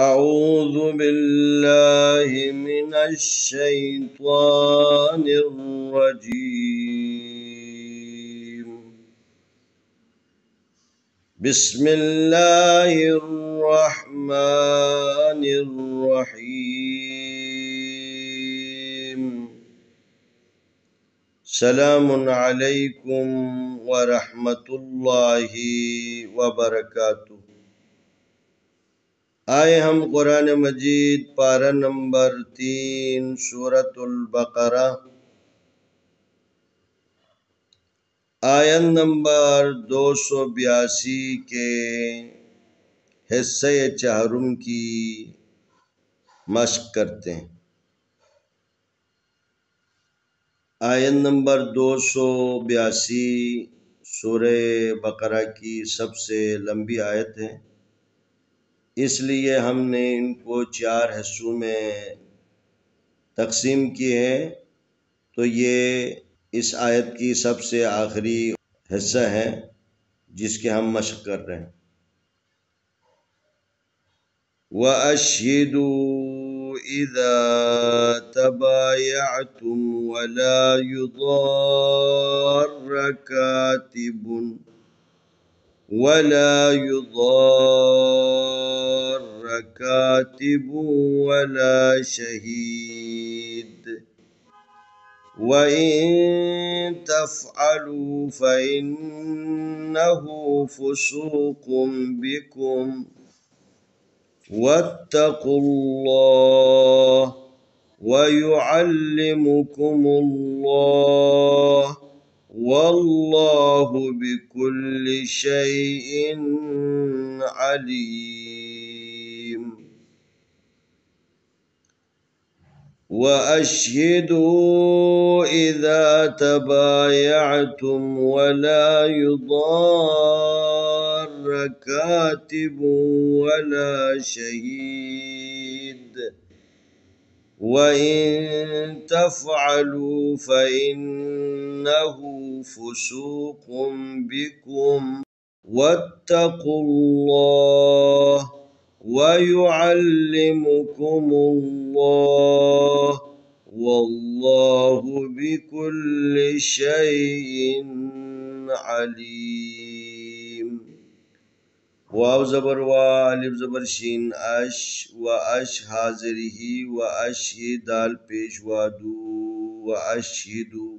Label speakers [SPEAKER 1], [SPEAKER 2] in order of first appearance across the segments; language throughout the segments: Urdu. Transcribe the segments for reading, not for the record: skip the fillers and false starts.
[SPEAKER 1] أعوذ بالله من الشيطان الرجيم. بسم الله الرحمن الرحيم. سلام عليكم ورحمة الله وبركاته. آئے ہم قرآن مجید پارہ نمبر 3 سورۃ البقرہ آیت نمبر 282 کے حصہ چہارم کی مشق کرتے ہیں۔ آیت نمبر 282 سورہ بقرہ کی سب سے لمبی آیت ہے، اس لیے ہم نے ان کو 4 حصوں میں تقسیم کیے ہیں، تو یہ اس آیت کی سب سے آخری حصہ ہے جس کے ہم مشق کر رہے ہیں۔ وَأَشْهِدُوا إِذَا تَبَايَعْتُمْ وَلَا يُضَارَّ كاتب ولا شهيد وَإِن تَفْعَلُوا فَإِنَّهُ فُسُوقٌ بِكُمْ وَاتَّقُوا اللَّهَ وَيُعَلِّمُكُمُ اللَّهُ وَاللَّهُ بِكُلِّ شَيْءٍ عَلِيمٌ۔ وَأَشْهِدُوا إِذَا تَبَايَعْتُمْ وَلَا يُضَارَّ كَاتِبٌ وَلَا شَهِيدٌ وَإِن تَفْعَلُوا فَإِنَّهُ فُسُوقٌ بِكُمْ وَاتَّقُوا اللَّهَ وَيُعَلِّمُكُمُ اللَّهُ وَاللَّهُ بِكُلِّ شَيْءٍ عَلِيمٌ۔ واو زبر وا، الف زبر شین اش، و اش حاضر ہی، و اش ہی دال پیش وادو، و اشہدو،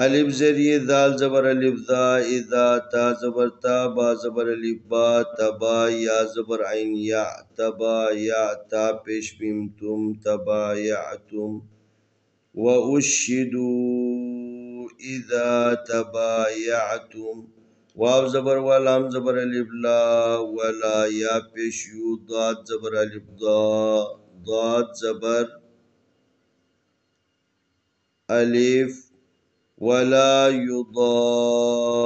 [SPEAKER 1] الف زریع دال زبر الف دا، اذا تا زبر تا، با زبر الف با، تبا یا زبر عین یا، تبا یا تا پیش میم تم، تبایعتم، و اشہدو اذا تبایعتم، واو زبر وا، لام زبر الف لا، ولا یا پیش یو، ضاد زبر الف دا، ضاد زبر الف، ولا يضار،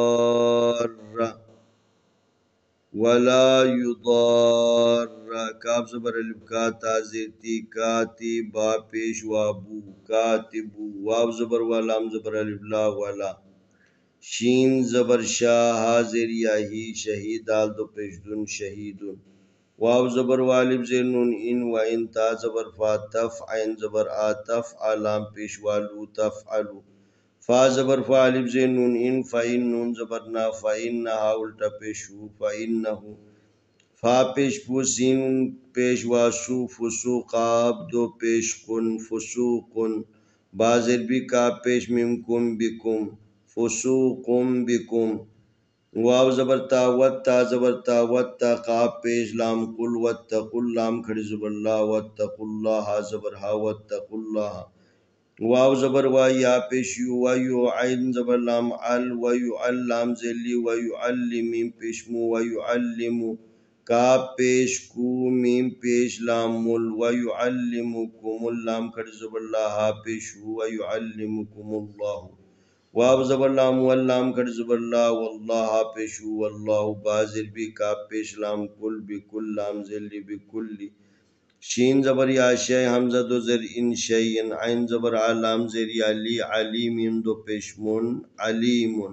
[SPEAKER 1] ولا يضار، کاف زبر الف کا، تا زیر تی، کاتی با پیش وابو، کاتبو، واو زبر وا، لام زبر الف لا، ولا، شین زبر شاہ، حاضر یا ہی، شہید دال دو پیش دن، شہیدن، واو زبر وا، الف زیر نون ان، و ان تا زبر فا، تف عین زبر آ، تف لام پیش والو، تفعلو، فا زبر فا، الف زیر نون ان، فا ان نون زبر نا، فا انہا الٹا پیش ہو، فا انہو، فا پیش پو، سین پیش واسو، فسوقاب دو پیش کن، فسوقن، با زیر بی کا پیش میم کم بکم، فسوقم بکم، واو زبر تا، وتا زبر تا، وتا قاب پیش لام قل، واتقوا لام کھڑی زبر لا، واتقوا اللہ زبر ہا، واتقوا اللہ، واو زبر وا، یا پیش یو، ویو عین زبر لام ال، ویو لام زلی، ویو میم پیش مو، ویو علمو، کاب پیش کو، میم پیش لام مل، ویو علمکم اللام کھڑی زبر لا، ہا پیش ہو، ویو علمکم اللہ، واو زبر لام واللام کھڑی زبر لا، واللہ پیش ہو، واللہ بازر بھی، کاب پیش لام کل، بکل لام زلی، بکلی، شین زبر یا شے، حمزہ دو زر ان شیئن، عین زبر علام زر یا لی، علیم دو پیش من، علیمن،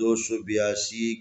[SPEAKER 1] 282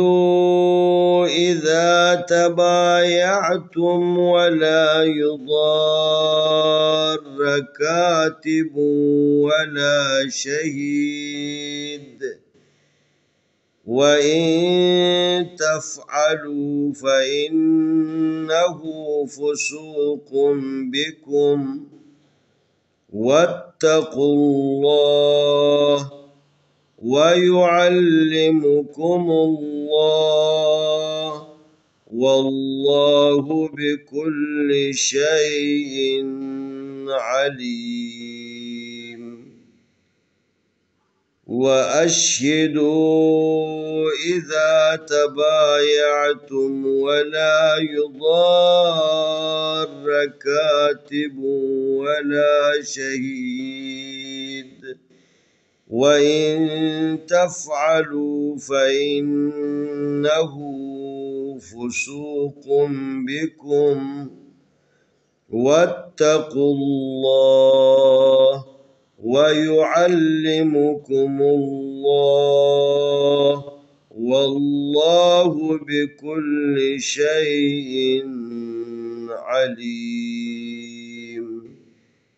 [SPEAKER 1] وأشهدوا إذا تبايعتم ولا يضار كاتب ولا شهيد وإن تفعلوا فإنه فسوق بكم واتقوا الله ويعلمكم الله والله بكل شيء عليم وأشهدوا إذا تبايعتم ولا يضار كاتب ولا شهيد وإن تفعلوا فإنه فسوق بكم واتقوا الله ويعلمكم الله والله بكل شيء عليم।